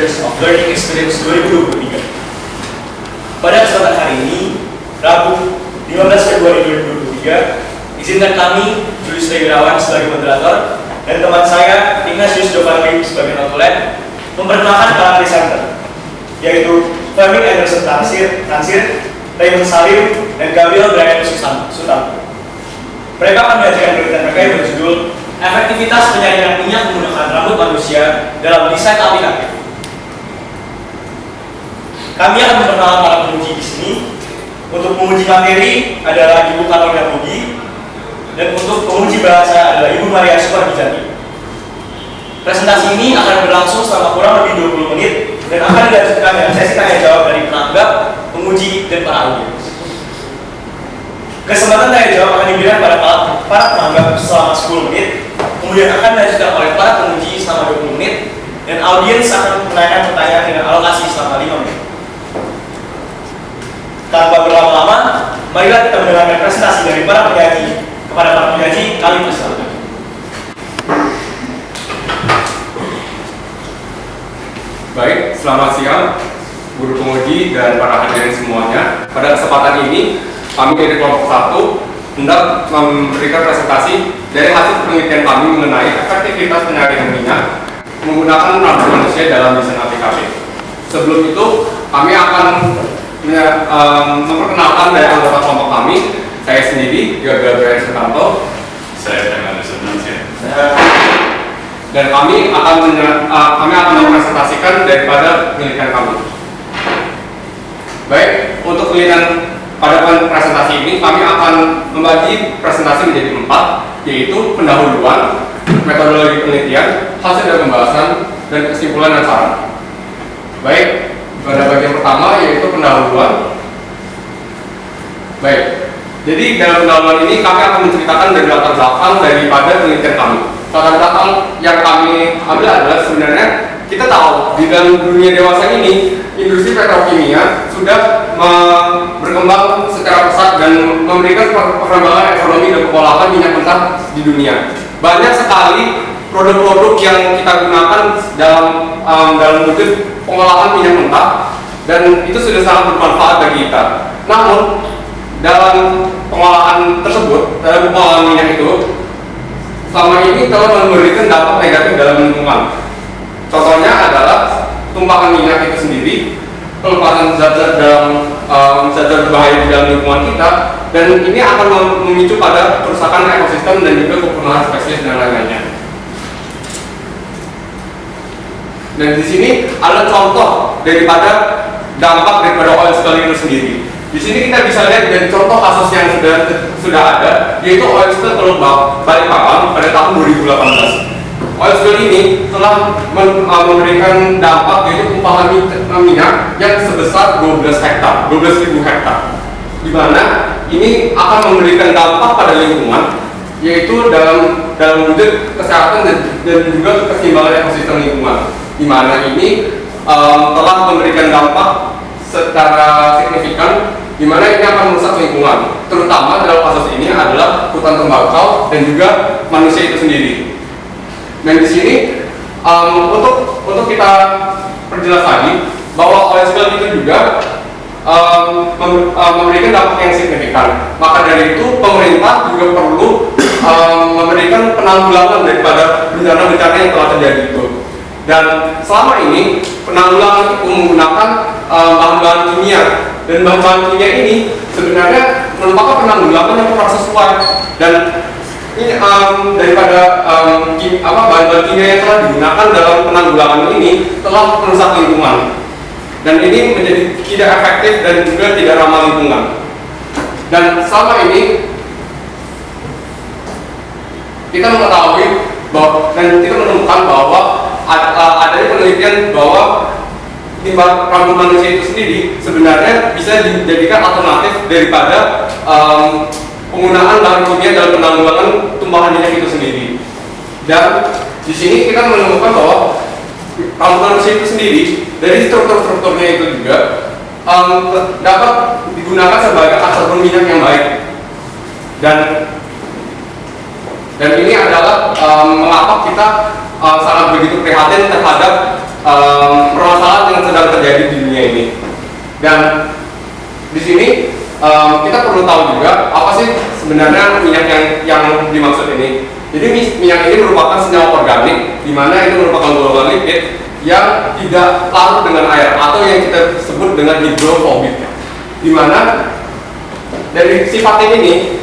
Years of Learning Experience 2023. Pada kesempatan hari ini, Rabu 15 Februari 2023, izinkan kami, Julius Wirawan sebagai moderator, dan teman saya, Ignatius Giovanni sebagai notulen, memperkenalkan para presenter, yaitu Fleming Anderson Tansir, Raymond Salim, dan Gabriel Brian Sutan. Mereka akan menyajikan penelitian mereka yang berjudul Efektivitas penyaringan minyak menggunakan rambut manusia dalam desain aplikatif. Kami akan memperkenalkan para penguji di sini. Untuk penguji materi adalah Ibu Karolina Pugi, dan untuk penguji bahasa adalah Ibu Maria Suparjati. Presentasi ini akan berlangsung selama kurang lebih 20 menit dan akan dilanjutkan dengan sesi tanya jawab dari penanggap, penguji, dan para audiens. Kesempatan tanya jawab akan diberikan pada para penanggap selama 10 menit, kemudian akan dilanjutkan oleh para penguji selama 20 menit, dan audiens akan menanyakan pertanyaan dengan alokasi selama 5 menit. Tanpa berlama-lama, marilah kita mendengarkan presentasi dari para penyaji. Kepada para penyaji, kami persilakan. Baik, selamat siang guru penguji dan para hadirin semuanya. Pada kesempatan ini, kami dari kelompok 1 hendak memberikan presentasi dari hasil penelitian kami mengenai efektivitas penyaringan minyak menggunakan rambut manusia dalam desain aplikatif. Sebelum itu, kami akan memperkenalkan dari anggota kelompok kami. Saya sendiri, Gabriel Brian Sutanto. Saya dengan Tansir. Dan kami akan mempresentasikan daripada penelitian kami. Baik, untuk penelitian pada presentasi ini kami akan membagi presentasi menjadi 4, yaitu pendahuluan, metodologi penelitian, hasil dari pembahasan, dan kesimpulan dan saran. Baik, pada bagian pertama yaitu pendahuluan. Baik, jadi dalam pendahuluan ini kami akan menceritakan dari latar belakang daripada penelitian kami. Latar belakang yang kami ambil adalah sebenarnya kita tahu di dalam dunia dewasa ini industri petrokimia sudah berkembang secara pesat dan memberikan perkembangan ekonomi dan pengolahan minyak mentah di dunia. Banyak sekali produk-produk yang kita gunakan dalam wujud pengolahan minyak mentah dan itu sudah sangat bermanfaat bagi kita. Namun dalam pengolahan tersebut, dalam pengolahan minyak itu selama ini telah memberikan dampak negatif dalam lingkungan. Contohnya adalah tumpahan minyak itu sendiri, pelepasan zat-zat berbahaya di dalam lingkungan kita, dan ini akan memicu pada kerusakan ekosistem dan juga kepunahan spesies dan lain-lainnya. Dan di sini ada contoh daripada dampak daripada oil spill itu sendiri. Di sini kita bisa lihat dari contoh kasus yang sudah ada, yaitu oil spill Teluk Balikpapan pada tahun 2018. Oil spill ini telah memberikan dampak yaitu tumpahan minyak yang sebesar 12.000 hektar, di mana ini akan memberikan dampak pada lingkungan, yaitu dalam wujud kesehatan dan juga keseimbangan ekosistem lingkungan, di mana ini telah memberikan dampak secara signifikan, di mana ini akan merusak lingkungan, terutama dalam kasus ini adalah hutan tembakau dan juga manusia itu sendiri. Dan di sini untuk kita perjelas lagi bahwa oil spill itu juga memberikan dampak yang signifikan. Maka dari itu pemerintah juga perlu memberikan penanggulangan daripada bencana-bencana yang telah terjadi itu. Dan selama ini penanggulangan itu menggunakan bahan-bahan kimia, dan bahan-bahan kimia ini sebenarnya merupakan penanggulangan yang kurang sesuai, dan ini daripada bahan-bahan kimia yang telah digunakan dalam penanggulangan ini telah merusak lingkungan, dan ini menjadi tidak efektif dan juga tidak ramah lingkungan. Dan selama ini kita mengetahui bahwa, dan kita menemukan bahwa adanya penelitian bahwa limbah rambut manusia itu sendiri sebenarnya bisa dijadikan alternatif daripada penggunaan bahan kimia dalam penanggulangan tumpahan minyak itu sendiri. Dan di sini kita menemukan bahwa rambut manusia itu sendiri dari strukturnya itu juga dapat digunakan sebagai absorber minyak yang baik. Dan ini adalah mengapa kita sangat begitu prihatin terhadap permasalahan yang sedang terjadi di dunia ini. Dan di sini kita perlu tahu juga apa sih sebenarnya minyak yang dimaksud ini. Jadi minyak ini merupakan senyawa organik, di mana itu merupakan golongan lipid yang tidak larut dengan air atau yang kita sebut dengan hidrofobik. Di mana dari sifat ini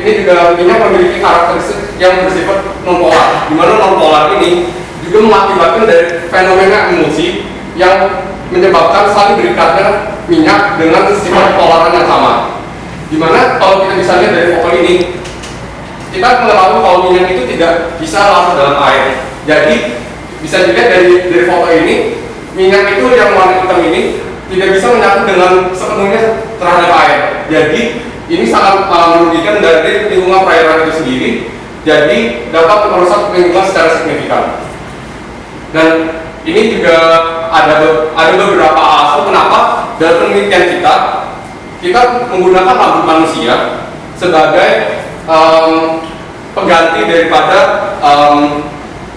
juga minyak memiliki karakteristik yang bersifat non-polar. Di mana non-polar ini juga mengakibatkan dari fenomena emulsi yang menyebabkan saling berikatnya minyak dengan sifat polaran yang sama. Dimana kalau kita bisa lihat dari foto ini, kita mengetahui kalau minyak itu tidak bisa larut dalam air. Jadi bisa dilihat dari foto ini, minyak itu yang warna hitam ini tidak bisa menyatu dengan sepenuhnya terhadap air. Jadi ini sangat merugikan dari lingkungan perairan itu sendiri. Jadi dapat merusak lingkungan secara signifikan. Dan ini juga ada beberapa alasan kenapa dalam penelitian kita menggunakan rambut manusia sebagai pengganti daripada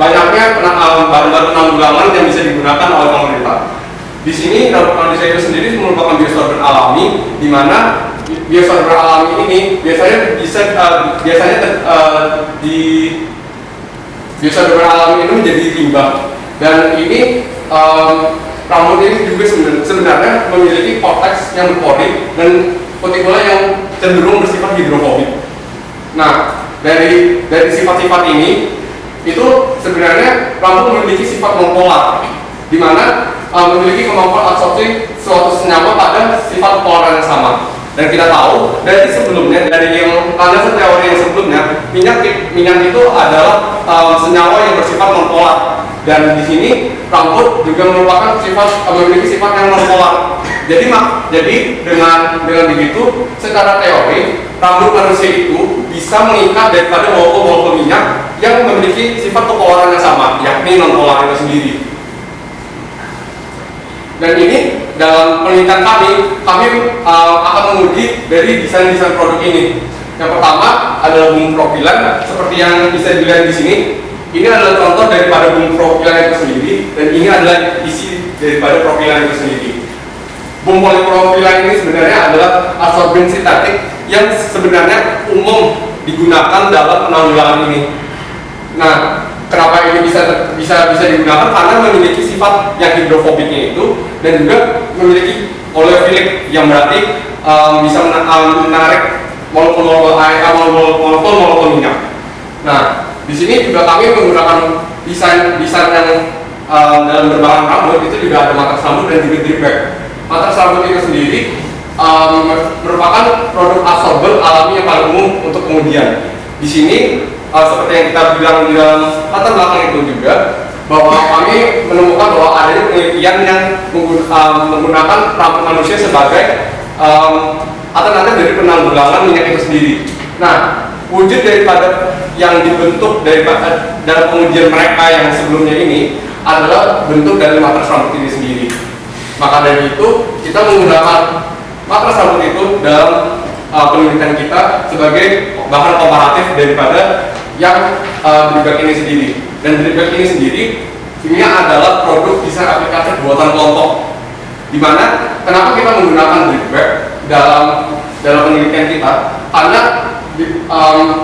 banyaknya bahan-bahan penanggulangan yang bisa digunakan oleh pemerintah. Di sini rambut manusia itu sendiri merupakan biosorber alami, di mana biosorber alami ini biasanya biosorber alami ini menjadi limbah. Dan ini rambut ini juga sebenarnya memiliki korteks yang berpori dan kutikula yang cenderung bersifat hidrofobik. Nah, dari sifat-sifat ini itu sebenarnya rambut memiliki sifat non-polar, di mana memiliki kemampuan absorpsi suatu senyawa pada sifat polar yang sama. Dan kita tahu dari sebelumnya, dari yang landasan teori yang sebelumnya, minyak itu adalah senyawa yang bersifat non-polar. Dan di sini rambut juga merupakan memiliki sifat yang non-polar. Jadi dengan begitu, secara teori rambut manusia itu bisa mengikat daripada molekul-molekul minyak yang memiliki sifat kepolaran yang sama, yakni non-polar itu sendiri. Dan ini dalam penelitian kami akan menguji dari desain-desain produk ini. Yang pertama adalah bumbu propilen, seperti yang bisa dilihat di sini. Ini adalah contoh daripada bumbu propilen itu sendiri, dan ini adalah isi daripada propilen itu sendiri. Bumbu polipropilen ini sebenarnya adalah adsorben sintetik yang sebenarnya umum digunakan dalam penanggulangan ini. Nah, kenapa ini bisa digunakan? Karena memiliki sifat yang hidrofobiknya itu, dan juga memiliki oleofilik yang berarti bisa menarik molekul-molekul air, molekul-molekul minyak. Nah, di sini juga kami menggunakan desain yang dalam berbahan rambut itu juga ada matras rambut dan juga drip bag. Matras rambut itu sendiri merupakan produk absorbent alami yang paling umum untuk kemudian. Di sini seperti yang kita bilang di dalam latar belakang itu juga, bahwa kami menemukan bahwa adanya penelitian yang menggunakan rambut manusia sebagai alternatif dari penanggulangan minyak itu sendiri. Nah, wujud daripada yang dibentuk daripada dalam pengujian mereka yang sebelumnya ini adalah bentuk dari matras rambut ini sendiri. Maka dari itu kita menggunakan matras rambut itu dalam penelitian kita sebagai bahan komparatif daripada yang drip bag ini sendiri. Dan drip bag ini sendiri ini adalah produk desain aplikatif buatan kelompok. Dimana kenapa kita menggunakan drip bag dalam penelitian kita? Karena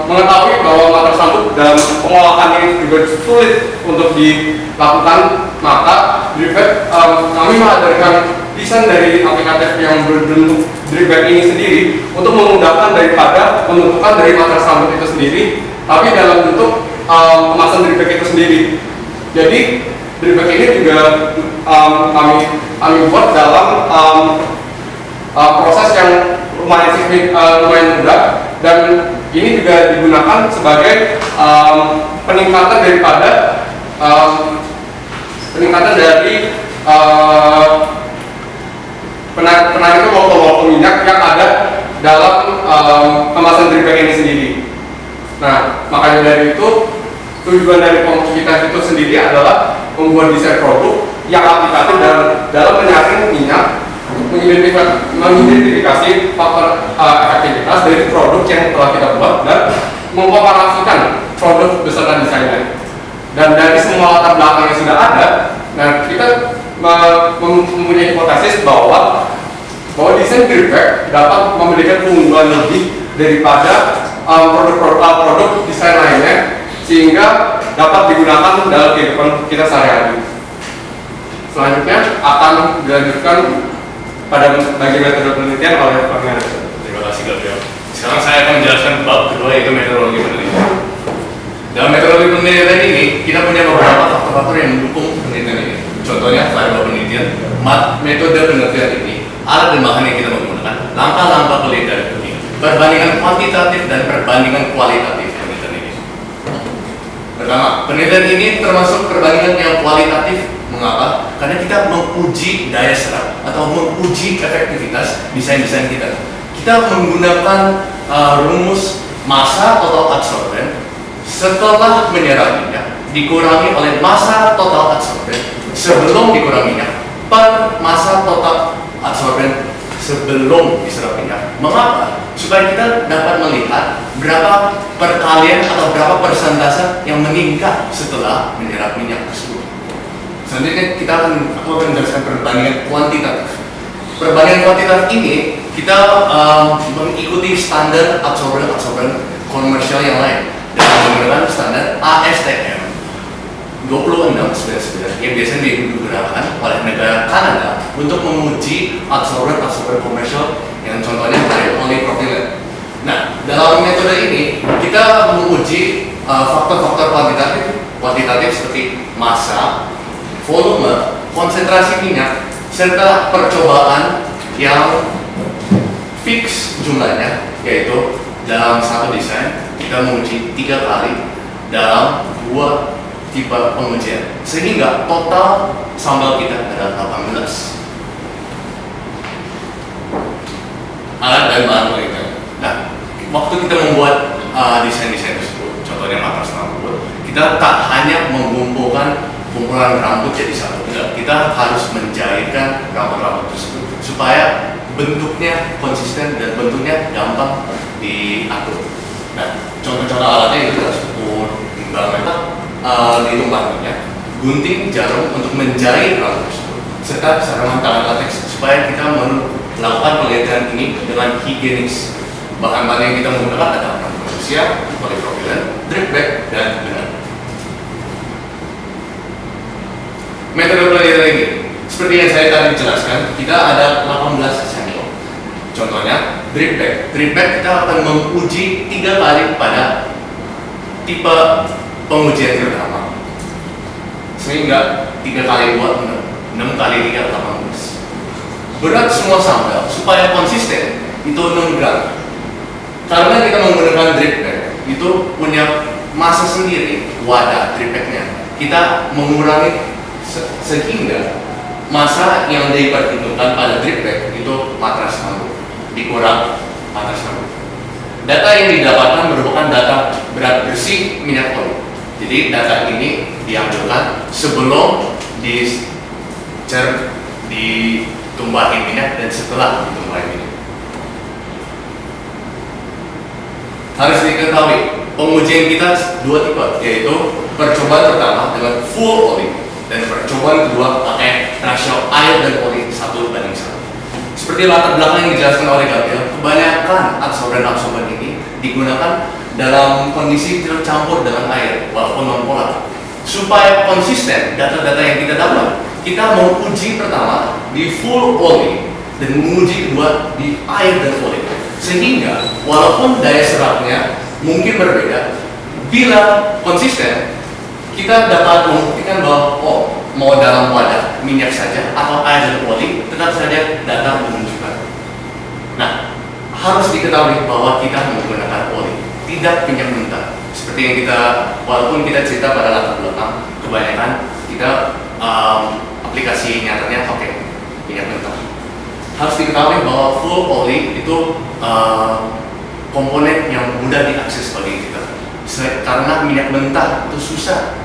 mengetahui bahwa matras rambut dalam pengolahan ini juga sulit untuk dilakukan, maka drip bag kami menghadirkan desain dari aplikatif yang berbentuk drip bag ini sendiri untuk memudahkan daripada pembentukan dari matras rambut itu sendiri, tapi dalam bentuk kemasan drip bag itu sendiri. Jadi drip bag ini juga kami buat dalam proses yang lumayan mudah, dan ini juga digunakan sebagai peningkatan dari penarikan molekul minyak yang ada dalam kemasan drip bag ini sendiri. Nah, makanya dari itu tujuan dari kita itu sendiri adalah membuat desain produk yang aplikatif dalam menyaring minyak, mengidentifikasi faktor efektivitas dari produk yang telah kita buat dan mengkomparasikan produk beserta desainnya. Dan dari semua latar belakang yang sudah ada, nah kita mempunyai hipotesis bahwa desain dripback dapat memberikan keunggulan lebih daripada produk desain lainnya, sehingga dapat digunakan dalam kehidupan kita sehari-hari. Selanjutnya akan dilanjutkan pada bagian metode penelitian oleh Pak Manager. Terima kasih Gabriel. Sekarang saya akan menjelaskan bab kedua, yaitu metodologi penelitian. Dalam metodologi penelitian ini, kita punya beberapa faktor-faktor yang mendukung penelitian ini. Contohnya, variabel penelitian, metode penelitian ini, alat dan bahan yang kita menggunakan, langkah-langkah penelitian ini, perbandingan kuantitatif dan perbandingan kualitatif penelitian ini. Pertama, penelitian ini termasuk perbandingan yang kualitatif. Mengapa? Karena kita menguji daya serap atau menguji efektivitas desain-desain kita. Kita menggunakan rumus massa total adsorben setelah menyerap minyak dikurangi oleh massa total adsorben sebelum dikurangi minyak per massa total adsorben sebelum diserap minyak. Mengapa? Supaya kita dapat melihat berapa perkalian atau berapa persentase yang meningkat setelah menyerap minyak tersebut. Selanjutnya aku akan menjelaskan perbandingan kuantitatif. Perbandingan kuantitatif ini kita mengikuti standar adsorben komersial yang lain dengan menggunakan standar ASTM 2699 yang biasanya digunakan oleh negara Kanada untuk menguji adsorben komersial yang contohnya dari polipropilen. Nah, dalam metode ini kita menguji faktor-faktor kuantitatif seperti massa, volume, konsentrasi minyak, serta percobaan yang fix jumlahnya, yaitu dalam satu desain kita menguji 3 kali dalam 2 tipe pengujian, sehingga total sampel kita adalah 18. Alat dan bahan penelitian. Nah, waktu kita membuat desain-desain tersebut, contohnya matras rambut, kita tak hanya mengumpulkan kumpulan rambut jadi satu. Kita harus menjahitkan rambut-rambut tersebut supaya bentuknya konsisten dan bentuknya gampang diatur. Nah, contoh-contoh alatnya itu adalah spur, timbang metal, ditumpah minyak, gunting, jarum untuk menjahit rambut tersebut, serta sarungan tangan latex supaya kita melakukan penelitian ini dengan higienis. Bahan-bahan yang kita menggunakan adalah rambut manusia, polipropilen, dripback, dan benang. Metode penelitian ini, seperti yang saya tadi jelaskan, kita ada 18 sampel. Contohnya, dripback. Dripback kita akan menguji 3 kali pada tipe pengujian pertama, sehingga 3 kali 2, 6 kali 3, 18. Berat semua sampel supaya konsisten itu 6 gram. Karena kita menggunakan dripback, itu punya massa sendiri wadah dripbacknya. Kita mengurangi sehingga massa yang diperhitungkan pada dripback itu matras rambut dikurang matras rambut. Data yang didapatkan merupakan data berat bersih minyak oli. Jadi data ini diambilkan sebelum ditumbahin minyak dan setelah ditumbahin minyak. Harus diketahui pengujian kita 2 tipe, yaitu percobaan pertama dengan full oli dan percobaan kedua pakai rasio air dan oli 1:1. Seperti latar belakang yang dijelaskan oleh Gabriel, kebanyakan adsorben ini digunakan dalam kondisi tercampur dengan air walaupun non-polar. Supaya konsisten data-data yang kita dapat, kita menguji pertama di full oli dan menguji kedua di air dan oli. Sehingga walaupun daya serapnya mungkin berbeda, bila konsisten kita dapat membuktikan bahwa mau dalam wadah minyak saja atau air dan oli, tetap saja data menunjukkan. Nah, harus diketahui bahwa kita menggunakan oli, tidak minyak mentah. Seperti yang walaupun kita cerita pada latar belakang, kebanyakan kita aplikasi nyatanya pakai minyak mentah. Harus diketahui bahwa full oli itu komponen yang mudah diakses bagi kita. Karena minyak mentah itu susah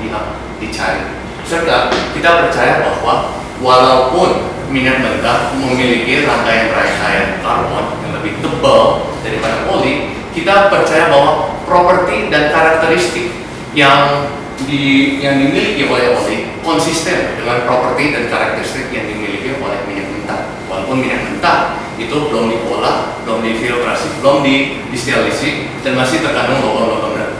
dicari. Serta kita percaya bahwa walaupun minyak mentah memiliki rangkaian karbon yang lebih tebal daripada oli, kita percaya bahwa properti dan karakteristik yang yang dimiliki oleh oli konsisten dengan properti dan karakteristik yang dimiliki oleh minyak mentah. Walaupun minyak mentah itu belum diolah, belum difiltrasi, belum didistilasi, dan masih terkandung logam-logam berat.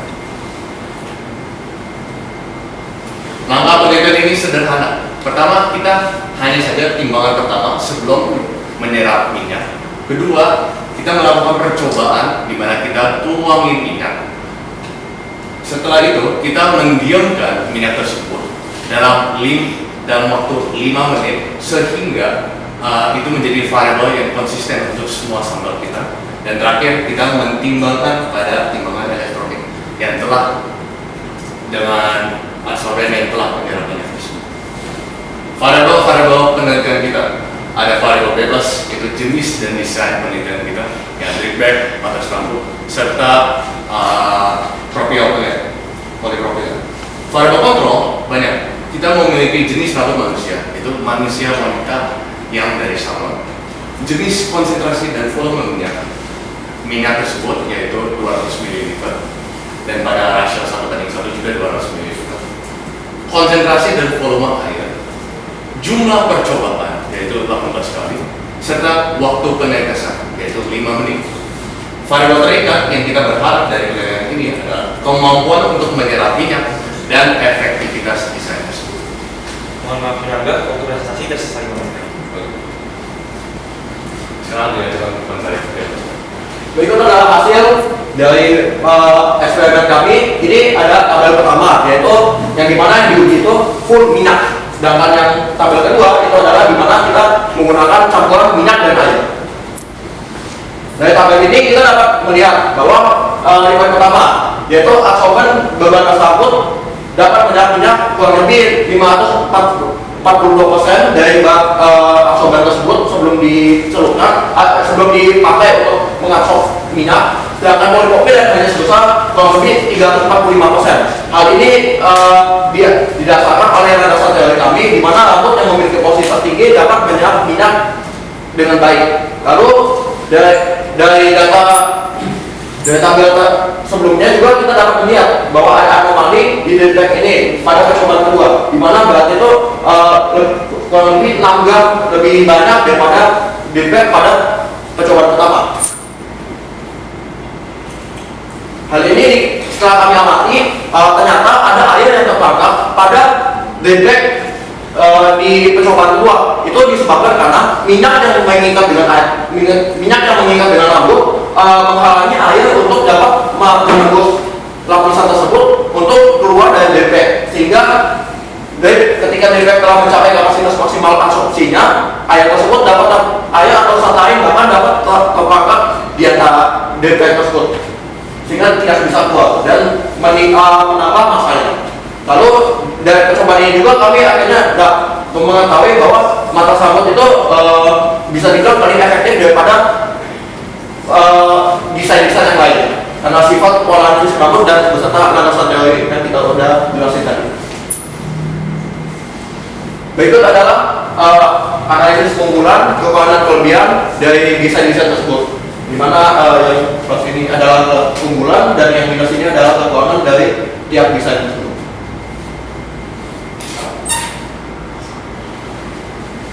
Langkah penelitian ini sederhana. Pertama, kita hanya saja timbangan pertama sebelum menyerap minyak. Kedua, kita melakukan percobaan di mana kita tuangin minyak. Setelah itu, kita mendiamkan minyak tersebut dalam waktu 5 menit sehingga itu menjadi variabel yang konsisten untuk semua sambal kita. Dan terakhir, kita mentimbangkan pada timbangan elektronik yang telah dengan absorben yang telah menyerap minyak tersebut. Variabel penelitian kita ada variabel B+, itu jenis dan desain penelitian kita, yang dripback, batas lampu, serta polipropil. Variabel kontrol banyak. Kita memiliki jenis rambut manusia, itu manusia wanita yang dari salon. Jenis konsentrasi dan volume minyak tersebut yaitu 200 ml, dan pada rasio 1:1 juga 200 ml. Konsentrasi dan volume air, jumlah percobaan yaitu 18 kali, serta waktu penetesan yaitu 5 menit. Variabel terikat yang kita berharap dari penelitian ini adalah kemampuan untuk menyerap minyak dan efektivitas desain tersebut. Mohon maaf menanggap waktu presentasi tersisa 5 menit. Sekarang dilanjutkan kembali. Berikut adalah hasil dari eksperimen kami. Ini ada tabel pertama, yaitu yang dimana yang diuji itu full minyak. Sedangkan yang tabel kedua itu adalah dimana kita menggunakan campuran minyak dan air. Dari tabel ini kita dapat melihat bahwa riwayat pertama, yaitu absorben beban tersebut dapat menyerap minyak kurang lebih 542% dari absorben tersebut sebelum dicelupkan, sebelum dipakai untuk mengabsorb minyak. Sedangkan polipropil hanya sebesar kurang lebih 345%. Hal ini didasarkan oleh landasan teori kami, di mana rambut yang memiliki posisi tinggi dapat menyerap minyak dengan baik. Lalu dari tabel sebelumnya juga kita dapat melihat bahwa ada anomali di dripback ini pada percobaan kedua, di mana beratnya itu kurang lebih 6 gram lebih banyak daripada dripback pada percobaan pertama. Hal ini setelah kami amati, ternyata ada air yang terperangkap pada dripback di percobaan kedua. Itu disebabkan karena minyak yang mengikat dengan rambut menghalangi air untuk dapat menembus lapisan tersebut untuk keluar dari dripback, sehingga ketika dripback telah mencapai kapasitas maksimal absorpsinya, air tersebut air atau zat lain bahkan dapat terperangkap di antara dripback tersebut, sehingga tidak bisa keluar dan menambah masanya. Lalu dari percobaan ini juga kami akhirnya mengetahui bahwa mata sambut itu bisa dibilang paling efektif daripada desain-desain yang lain karena sifat pola analisis rambut dan beserta landasan teori yang kita sudah jelasin tadi. Berikut adalah analisis keunggulan, kekurangan, kelebihan dari desain-desain tersebut, di mana yang plus ini adalah keunggulan dan yang minus ini adalah kekurangan dari tiap desain tersebut.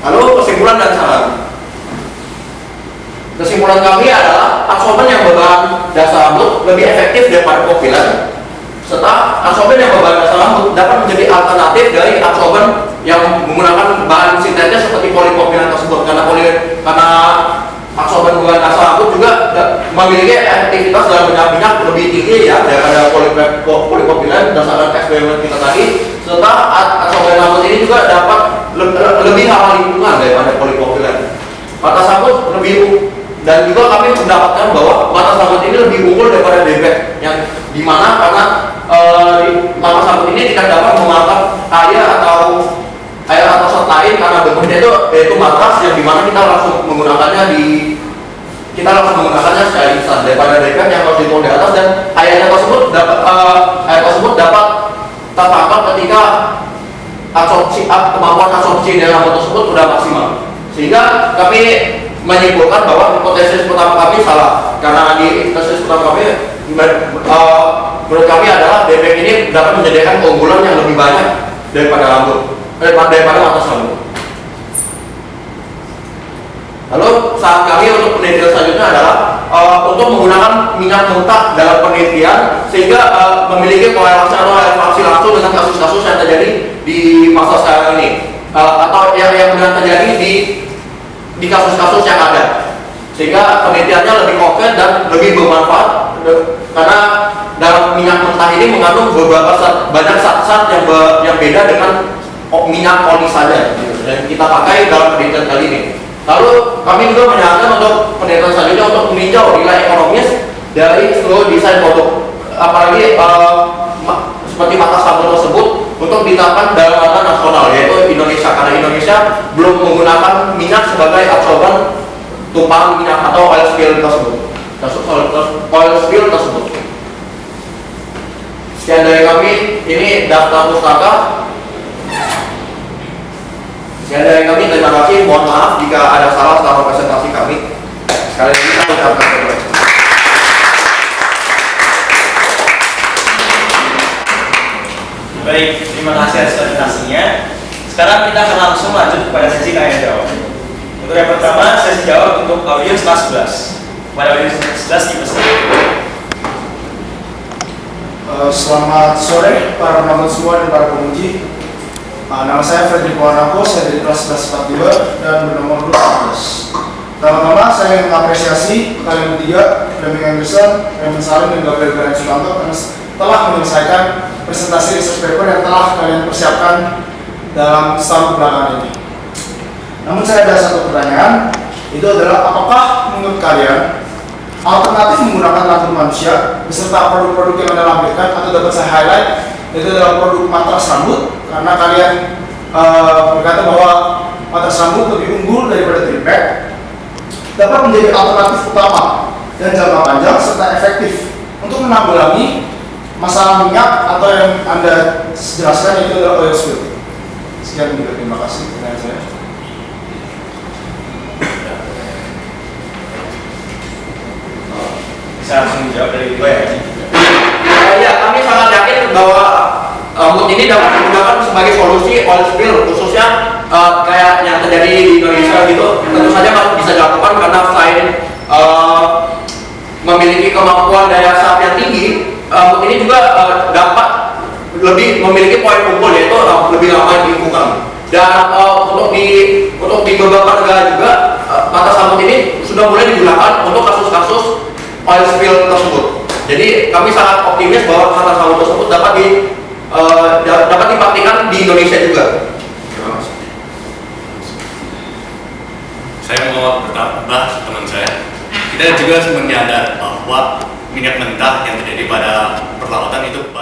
Lalu kesimpulan dan saran. Kesimpulan kami adalah absorben yang berbahan dasar rambut lebih efektif daripada propilen, serta absorben yang berbahan dasar rambut dapat menjadi alternatif dari absorben yang menggunakan bahan sintetis seperti polipropilen tersebut, karena absorben berbahan dasar rambut juga memiliki efektivitas dalam menyerap minyak lebih tinggi ya daripada polipropilen berdasarkan eksperimen kita tadi, serta absorben rambut ini juga dapat lebih ramah lingkungan daripada polipropilen. Mata sambut dan juga kami mendapatkan bahwa mata sambut ini lebih unggul daripada dripback, yang dimana karena mata sambut ini tidak dapat mengangkat air atau zat lain karena bentuknya yaitu matras, yang dimana kita langsung menggunakannya secara instan daripada dripback yang harus dituang di atas, dan air tersebut dapat tertangkap ketika kemampuan absorpsi dari rambut tersebut sudah maksimal, sehingga kami menyimpulkan bahwa hipotesis pertama kami salah, karena di hipotesis pertama kami menurut kami adalah DPX ini dapat menyediakan keunggulan yang lebih banyak daripada atas rambut. Lalu saat kami untuk penelitian selanjutnya adalah untuk menggunakan minyak mentah dalam penelitian sehingga memiliki korelasi atau relevansi langsung dengan kasus-kasus yang terjadi di masa sekarang ini atau yang benar terjadi di kasus-kasus yang ada, sehingga penelitiannya lebih konkret dan lebih bermanfaat karena dalam minyak mentah ini mengandung banyak zat-zat yang beda dengan minyak oli saja yang kita pakai dalam penelitian kali ini. Lalu kami juga menyarankan untuk penelitian selanjutnya untuk meninjau nilai ekonomis dari seluruh desain produk, apalagi seperti mata sabun tersebut untuk diterapkan dalam mata nasional, yaitu Indonesia, karena Indonesia belum menggunakan minyak sebagai absorban tumpahan minyak atau oil spill tersebut. Sekian dari kami, ini daftar pustaka. Sekian dari kami, terima kasih. Mohon maaf jika ada salah selama presentasi kami. Sekali lagi kita ucapkan terima kasih. Baik, terima kasih atas presentasinya. Sekarang kita akan langsung lanjut kepada sesi tanya jawab. Untuk yang pertama, sesi jawab untuk audiens kelas 11. Pada audiens kelas 11 dipersilakan. Selamat sore para penonton semua dan para penguji. Nama saya Fredrik Warnako, saya dari kelas 1142 dan bernomor 12. Pertama-tama saya ingin mengapresiasi kalian bertiga, Fleming Anderson, Raymond Salim, dan Gabriel Beren Sutanto karena telah menyelesaikan presentasi research paper yang telah kalian persiapkan dalam setahun belakangan ini. Namun saya ada satu pertanyaan, itu adalah apakah menurut kalian alternatif menggunakan rambut manusia beserta produk-produk yang Anda lampirkan atau dapat saya highlight itu adalah produk matras rambut, karena kalian berkata bahwa matras rambut lebih unggul daripada tripack, dapat menjadi alternatif utama dan jangka panjang serta efektif untuk menanggulangi masalah minyak atau yang Anda jelaskan itu adalah oil spill. Sekian juga, terima kasih pertanyaan saya. Bisa langsung dijawab dari gue ya. Ya, kami sangat yakin bahwa rambut ini dapat digunakan sebagai solusi oil spill, khususnya kayak yang terjadi di Indonesia gitu. Tentu saja bisa dilakukan karena selain memiliki kemampuan daya serap yang tinggi, rambut ini juga dapat lebih memiliki poin kumpul, yaitu lebih lama di lingkungan. Dan untuk di beberapa negara juga matras rambut ini sudah mulai digunakan untuk kasus-kasus oil spill tersebut. Jadi kami sangat optimis bahwa matras rambut tersebut dapat dipraktikkan di Indonesia juga. Terima kasih. Saya mau bertambah teman saya. Kita juga menyadar bahwa minyak mentah yang terjadi pada perlawanan itu